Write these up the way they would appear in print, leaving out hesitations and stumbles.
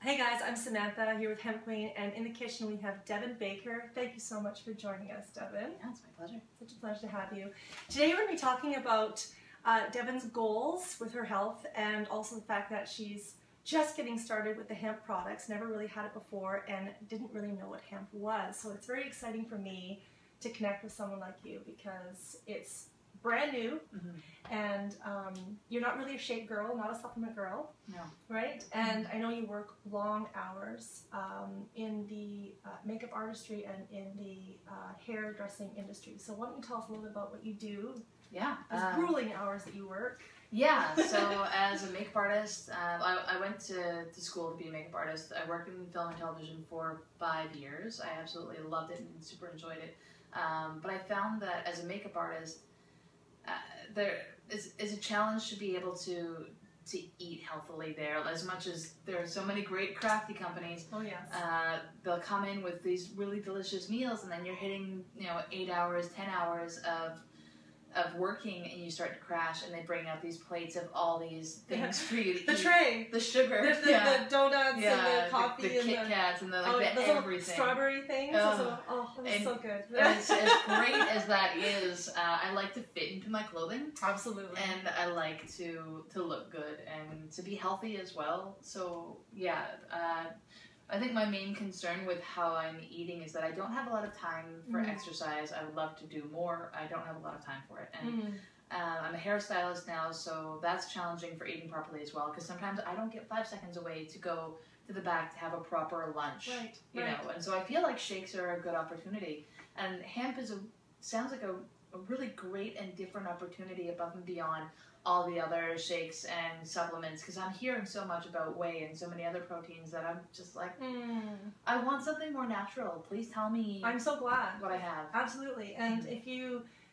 Hey guys, I'm Samantha here with Hemp Queen, and in the kitchen we have Devon Baker. Thank you so much for joining us, Devon. Yeah, it's my pleasure. Such a pleasure to have you. Today we're going to be talking about Devon's goals with her health, and also the fact that she's just getting started with the hemp products, never really had it before, and didn't really know what hemp was. So it's very exciting for me to connect with someone like you because it's brand new, and you're not really a shake girl, not a supplement girl. No. Right? And I know you work long hours in the makeup artistry and in the hairdressing industry. So why don't you tell us a little bit about what you do? Yeah. Those grueling hours that you work. Yeah, so as a makeup artist, I went to school to be a makeup artist. I worked in film and television for 5 years. I absolutely loved it and super enjoyed it. But I found that as a makeup artist, there is a challenge to be able to eat healthily there. As much as there are so many great crafty companies, oh yes, they'll come in with these really delicious meals, and then you're hitting 8 hours, 10 hours of working, and you start to crash, and they bring out these plates of all these things for you to eat. The tray, the sugar, the donuts, and the coffee, the Kit Kats, and the everything. Strawberry things. That's so good. As great as that is, I like to fit into my clothing. Absolutely. And I like to look good and to be healthy as well. So yeah. I think my main concern with how I'm eating is that I don't have a lot of time for exercise. I would love to do more. I don't have a lot of time for it. And I'm a hairstylist now, so that's challenging for eating properly as well, because sometimes I don't get 5 seconds away to go to the back to have a proper lunch. You know, and so I feel like shakes are a good opportunity. And hemp sounds like a really great and different opportunity above and beyond all the other shakes and supplements, because I'm hearing so much about whey and so many other proteins that I'm just like, I want something more natural. Please tell me. I'm so glad what I have. Absolutely. And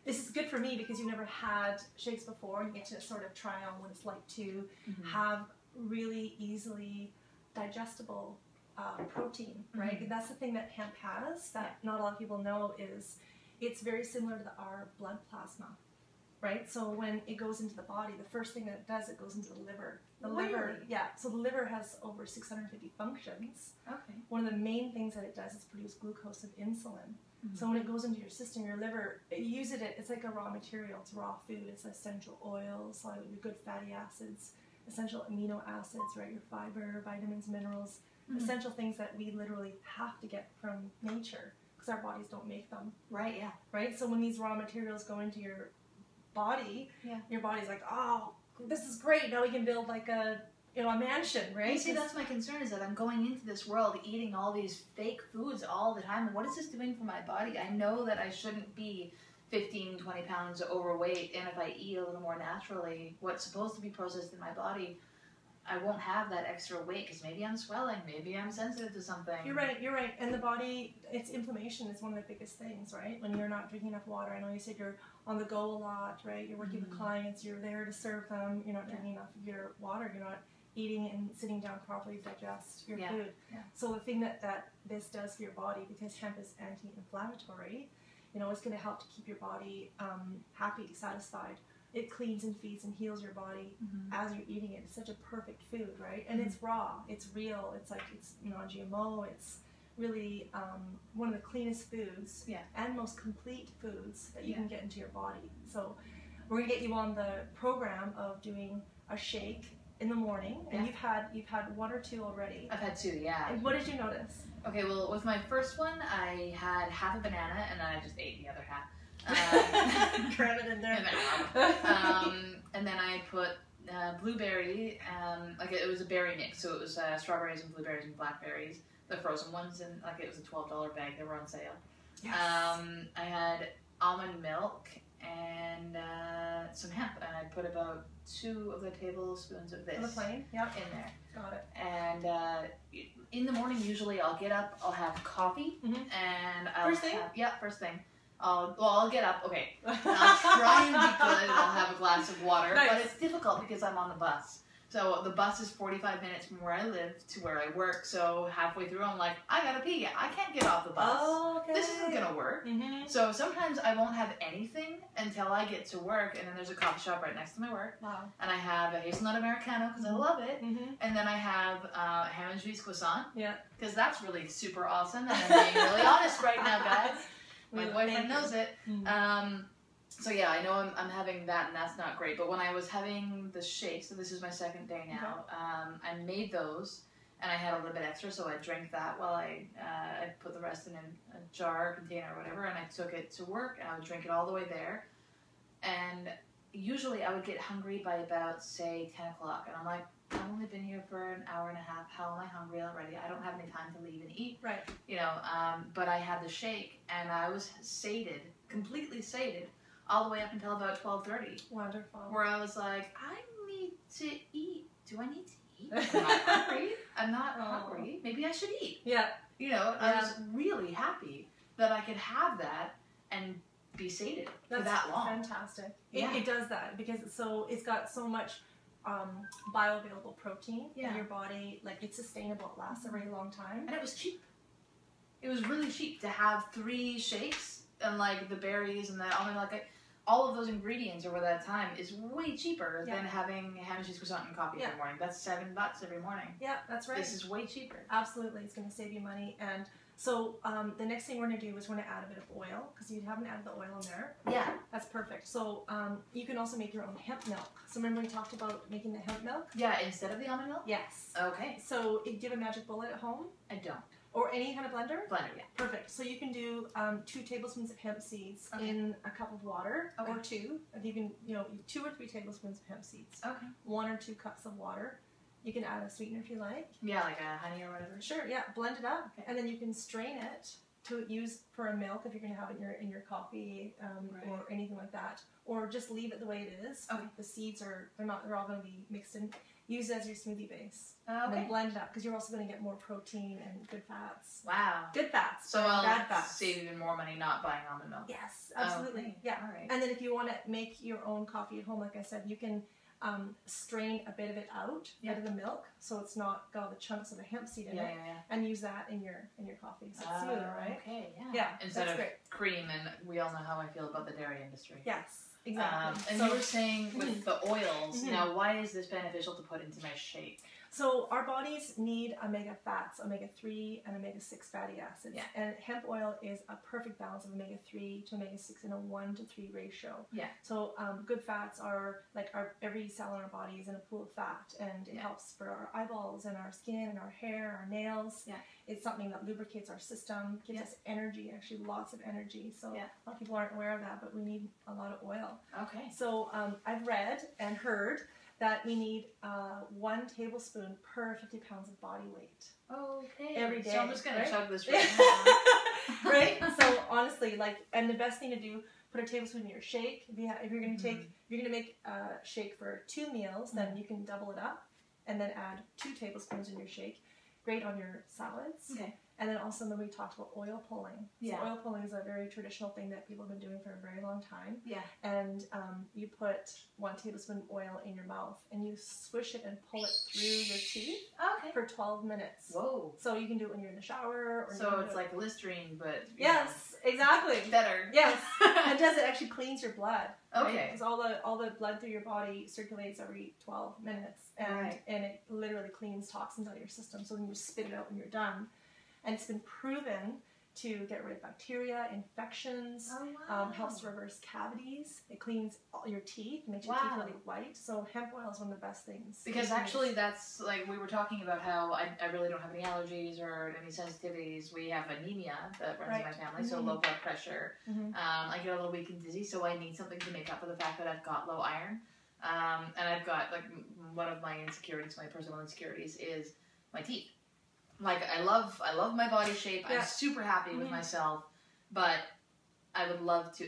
this is good for me because you never had shakes before, and you get to sort of try on what it's like to have really easily digestible protein, right? And that's the thing that hemp has that not a lot of people know is it's very similar to our blood plasma. Right, so when it goes into the body, the first thing that it does, it goes into the liver. The liver, yeah. So the liver has over 650 functions. Okay. One of the main things that it does is produce glucose and insulin. So when it goes into your system, your liver, it uses it. It's like a raw material. It's raw food. It's essential oils, your good fatty acids, essential amino acids, right? Your fiber, vitamins, minerals, essential things that we literally have to get from nature because our bodies don't make them. Right. Yeah. Right. So when these raw materials go into your body, your body's like, oh, this is great. Now we can build like a mansion, right? You see, that's my concern, is that I'm going into this world eating all these fake foods all the time. And what is this doing for my body? I know that I shouldn't be 15, 20 pounds overweight. And if I eat a little more naturally, what's supposed to be processed in my body, I won't have that extra weight because maybe I'm swelling, maybe I'm sensitive to something. You're right. And the body, its inflammation is one of the biggest things, right? When you're not drinking enough water. I know you said you're on the go a lot, right? You're working with clients, you're there to serve them, you're not drinking enough of your water, you're not eating and sitting down properly to digest your food. Yeah. So the thing that this does for your body, because hemp is anti-inflammatory, it's going to help to keep your body happy, satisfied. It cleans and feeds and heals your body as you're eating it. It's such a perfect food, right? And it's raw, it's real, it's non-GMO, it's really one of the cleanest foods and most complete foods that you can get into your body. So we're gonna get you on the program of doing a shake in the morning, and you've had 1 or 2 already. I've had 2, yeah. And what did you notice? Okay, well, with my first one, I had half a banana, and then I just ate the other half. Cram it in there. And then I put blueberry, it was a berry mix, so it was strawberries and blueberries and blackberries, the frozen ones, and it was a $12 bag. They were on sale. Yes. I had almond milk and some hemp, and I put about 2 of the tablespoons of this in there. Got it. And in the morning, usually I'll get up, I'll have coffee, and I'll first thing? First thing. I'll get up, okay, I'll try and be good, I'll have a glass of water, but it's difficult because I'm on the bus. So the bus is 45 minutes from where I live to where I work. So halfway through, I'm like, I gotta pee. I can't get off the bus. Oh, okay. This isn't gonna work. So sometimes I won't have anything until I get to work, and then there's a coffee shop right next to my work. Wow. And I have a hazelnut Americano because I love it. And then I have ham and cheese croissant. Yeah. Because that's really super awesome. And I'm being really honest right now, guys. My boyfriend knows it. So yeah, I know I'm having that, and that's not great. But when I was having the shakes, so this is my second day now, I made those, and I had a little bit extra, so I drank that while I put the rest in a jar, container, or whatever, and I took it to work, and I would drink it all the way there. And usually I would get hungry by about, say, 10 o'clock, and I'm like, I've only been here for an hour and a half. How am I hungry already? I don't have any time to leave and eat. Right. You know, but I had the shake, and I was sated, completely sated, all the way up until about 12:30. Wonderful. Where I was like, I need to eat. Do I need to eat? I'm not hungry. I'm not hungry. Maybe I should eat. Yeah. You know, I was really happy that I could have that and be sated for that long. Fantastic. Yeah. It does that because it's got so much bioavailable protein in your body. Like, it's sustainable. It lasts a very long time. And it was cheap. It was really cheap to have 3 shakes and like the berries and that. I mean, like all of those ingredients over that time is way cheaper than having ham and cheese croissant and coffee every morning. That's $7 every morning. Yeah, that's right. This is way cheaper. Absolutely, it's going to save you money. And so the next thing we're going to do is we're going to add a bit of oil because you haven't added the oil in there. Yeah, that's perfect. So you can also make your own hemp milk. So remember we talked about making the hemp milk? Yeah, instead of the almond milk. Yes. Okay. So do you have a magic bullet at home? I don't. Or any kind of blender? Blender, yeah. Perfect. So you can do 2 tablespoons of hemp seeds in a cup of water, or 2. If you can, 2 or 3 tablespoons of hemp seeds. Okay. 1 or 2 cups of water. You can add a sweetener if you like. Yeah, like a honey or whatever. Sure. Yeah. Blend it up, and then you can strain it to use for a milk if you're going to have it in your coffee or anything like that, or just leave it the way it is. Okay. The seeds they're all going to be mixed in. Use it as your smoothie base. And then blend it up because you're also going to get more protein and good fats. Wow. Good fats. So I'll bad fats. save even more money not buying almond milk. Yes, absolutely. Okay. Yeah. All right. And then if you want to make your own coffee at home, like I said, you can strain a bit of it out of the milk, so it's not got all the chunks of the hemp seed in it, and use that in your coffee. So it's smoother, right? Okay. Yeah. Yeah. Instead of great. Cream, and we all know how I feel about the dairy industry. Yes. Exactly. And you were saying with the oils, now why is this beneficial to put into my shake? So our bodies need omega fats, omega-3 and omega-6 fatty acids. Yeah. And hemp oil is a perfect balance of omega-3 to omega-6 in a 1-to-3 ratio. Yeah. So good fats are like every cell in our body is in a pool of fat, and it helps for our eyeballs and our skin and our hair, our nails. Yeah. It's something that lubricates our system, gives us energy, actually lots of energy. So a lot of people aren't aware of that, but we need a lot of oil. Okay. So I've read and heard that we need 1 tablespoon per 50 pounds of body weight. Okay. Every day. So I'm just going to chug this right now. Right? So honestly, and the best thing to do, put a tablespoon in your shake. If you're going to make a shake for 2 meals, then you can double it up and then add 2 tablespoons in your shake. Great on your salads. Okay. And then also, we talked about oil pulling. So oil pulling is a very traditional thing that people have been doing for a very long time. Yeah. And you put 1 tablespoon of oil in your mouth, and you swish it and pull it through your teeth for 12 minutes. Whoa. So you can do it when you're in the shower. So it's like Listerine, but... Yes, exactly. Better. Yes. And it actually cleans your blood. Okay. Because all the blood through your body circulates every 12 minutes. And it literally cleans toxins out of your system. So when you spit it out when you're done. And it's been proven to get rid of bacteria, infections, helps reverse cavities. It cleans all your teeth, makes your teeth really white. So hemp oil is one of the best things. Because actually that's, we were talking about how I really don't have any allergies or any sensitivities. We have anemia that runs in my family, so low blood pressure. I get a little weak and dizzy, so I need something to make up for the fact that I've got low iron. And I've got, one of my insecurities, my personal insecurities, is my teeth. I love my body shape. I'm super happy with myself, but I would love to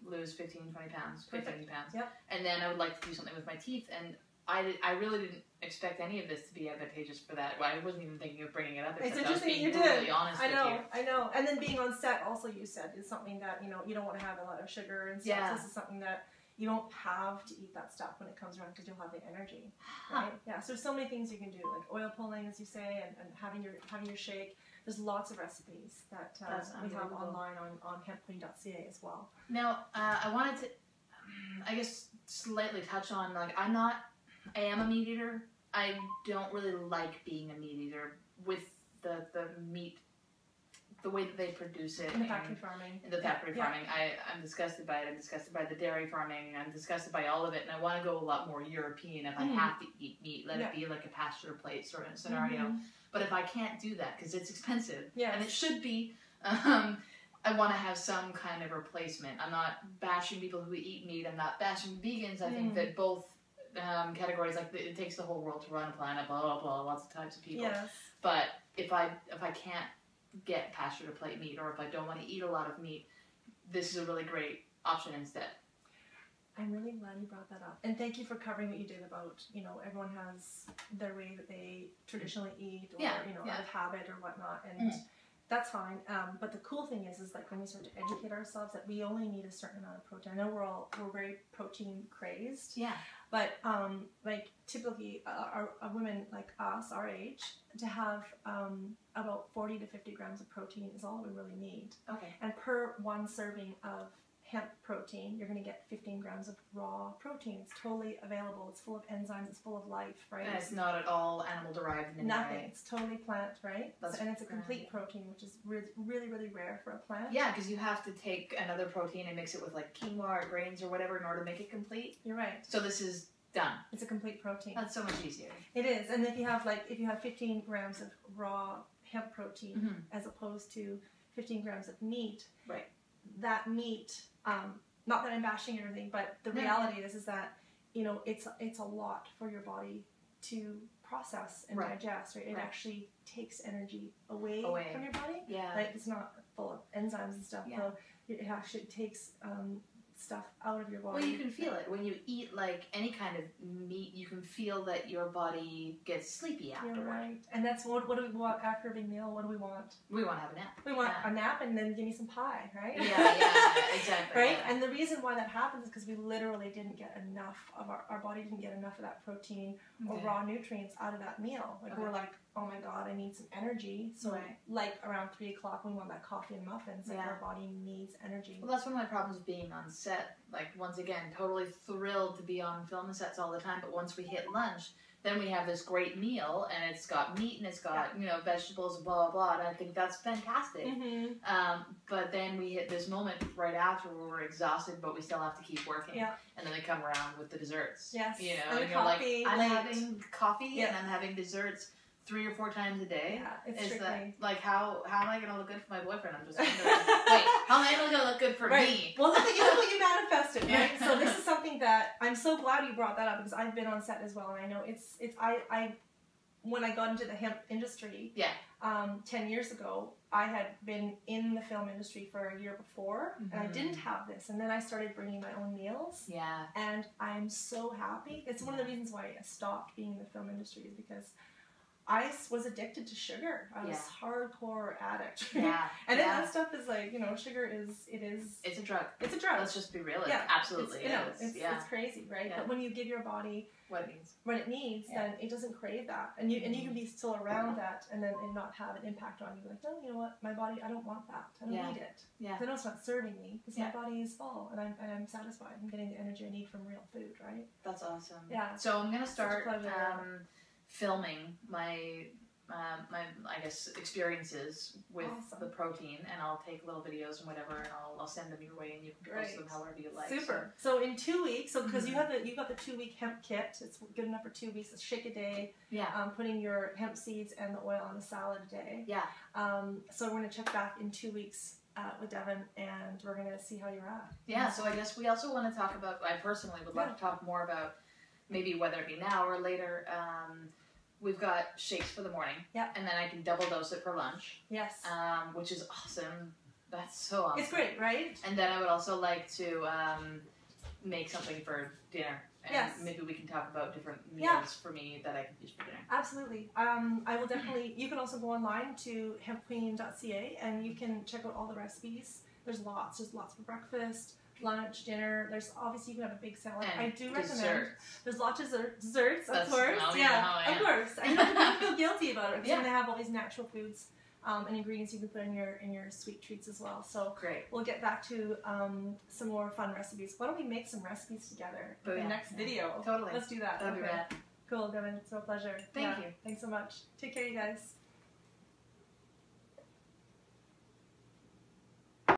lose 15, 20 pounds, 50 pounds. Yep. And then I would like to do something with my teeth, and I really didn't expect any of this to be advantageous for that. Well, I wasn't even thinking of bringing it up. It's interesting you did. Really honest with you. I know. And then being on set, also you said, is something that you don't want to have a lot of sugar and stuff. Yeah. This is something that you don't have to eat that stuff when it comes around because you'll have the energy, right? Yeah, so there's so many things you can do, like oil pulling, as you say, and having your shake. There's lots of recipes that we have online on hempqueen.ca as well. Now, I wanted to, I guess, slightly touch on, like, I am a meat eater. I don't really like being a meat eater with the meat, the way that they produce it. In the factory farming. In the factory farming. I'm disgusted by it. I'm disgusted by the dairy farming. I'm disgusted by all of it. And I want to go a lot more European. If I have to eat meat, let it be like a pasture plate sort of scenario. But if I can't do that, because it's expensive, and it should be, I want to have some kind of replacement. I'm not bashing people who eat meat. I'm not bashing vegans. I think that both categories, like, it takes the whole world to run a planet, blah, blah, blah, lots of types of people. Yes. But if I can't get pasture to plate meat, or if I don't want to eat a lot of meat, this is a really great option instead. I'm really glad you brought that up, and thank you for covering what you did about, everyone has their way that they traditionally eat, or out of habit or whatnot, and that's fine. But the cool thing is like when we start to educate ourselves that we only need a certain amount of protein. I know we're very protein crazed. Yeah. But like typically, women like us, our age, to have about 40 to 50 grams of protein is all we really need. Okay. And per one serving of hemp protein, you're going to get 15 grams of raw protein. It's totally available. It's full of enzymes. It's full of life, right? And it's not at all animal derived in any Nothing. way. It's totally plant, right? And it's a complete protein, which is really, really rare for a plant. Yeah, because you have to take another protein and mix it with like quinoa or grains or whatever in order to make it complete. You're right. So this is done. It's a complete protein. That's so much easier. It is. And if you have 15 grams of raw hemp protein as opposed to 15 grams of meat, right? That meat, not that I'm bashing everything, but the reality is that it's a lot for your body to process and digest. Right? It actually takes energy away from your body. Yeah. Like it's not full of enzymes and stuff. Yeah. So it actually takes stuff out of your body. Well, you can feel it when you eat like any kind of meat. You can feel that your body gets sleepy afterward. You're right. And that's what do we want after a big meal? What do we want? We want to have a nap. We want a nap and then give me some pie, right? Yeah, exactly. Right? Yeah. And the reason why that happens is because we literally didn't get enough of our body didn't get enough of that protein or raw nutrients out of that meal. Like we're like, oh my God, I need some energy. So like around 3 o'clock, we want that coffee and muffins. Like our body needs energy. Well, that's one of my problems being on set. Like once again, totally thrilled to be on film sets all the time. But once we hit lunch, then we have this great meal, and it's got meat and it's got vegetables and blah blah blah. And I think that's fantastic. But then we hit this moment right after where we're exhausted, but we still have to keep working. Yeah. And then they come around with the desserts. Yes. And you're like, I'm having coffee and I'm having desserts 3 or 4 times a day. Yeah, it's tricky. That, like, how am I going to look good for my boyfriend? I'm just wondering. Wait, how am I going to look good for me? Well, look at you manifested, right? So this is something that I'm so glad you brought that up because I've been on set as well, and I know I when I got into the hemp industry, 10 years ago, I had been in the film industry for a year before, and I didn't have this, and then I started bringing my own meals. Yeah. And I'm so happy. It's one of the reasons why I stopped being in the film industry is because I was addicted to sugar. I was hardcore addict. Right? Yeah. And then that stuff is like, sugar it's a drug. It's a drug. Let's just be real. It absolutely is. It's crazy, right? Yeah. But when you give your body what it needs, then it doesn't crave that. And you can be still around that and not have an impact on you. Like, no, you know what? My body, I don't want that. I don't need it. Yeah. I know it's not serving me because my body is full and I'm satisfied. I'm getting the energy I need from real food, right? That's awesome. Yeah. So I'm going to start filming my I guess experiences with the protein, and I'll take little videos and whatever, and I'll send them your way, and you can post them however you like. Super. So in 2 weeks, because you got the 2-week hemp kit, it's good enough for 2 weeks. It's shake a day. Yeah. Putting your hemp seeds and the oil on a salad a day. Yeah. So we're gonna check back in 2 weeks with Devon, and we're gonna see how you're at. Yeah. So I guess we also want to talk about. I personally would love to talk more about maybe whether it be now or later. We've got shakes for the morning. Yeah. And then I can double dose it for lunch. Yes. Which is awesome. That's so awesome. It's great, right? And then I would also like to make something for dinner. And maybe we can talk about different meals for me that I can use for dinner. Absolutely. I will definitely, you can also go online to hempqueen.ca and you can check out all the recipes. There's lots for breakfast, lunch, dinner. There's obviously you can have a big salad. And I do recommend. desserts. There's lots of desserts, of That's course. how Yeah, I am. of course. And you don't feel guilty about it because Yeah. you're gonna have all these natural foods and ingredients you can put in your sweet treats as well. So Great. we'll get back to some more fun recipes. Why don't we make some recipes together for the next video? Totally. Let's do that. That'd be rad. Cool, Devon. It's a pleasure. Thank you. Thanks so much. Take care, you guys.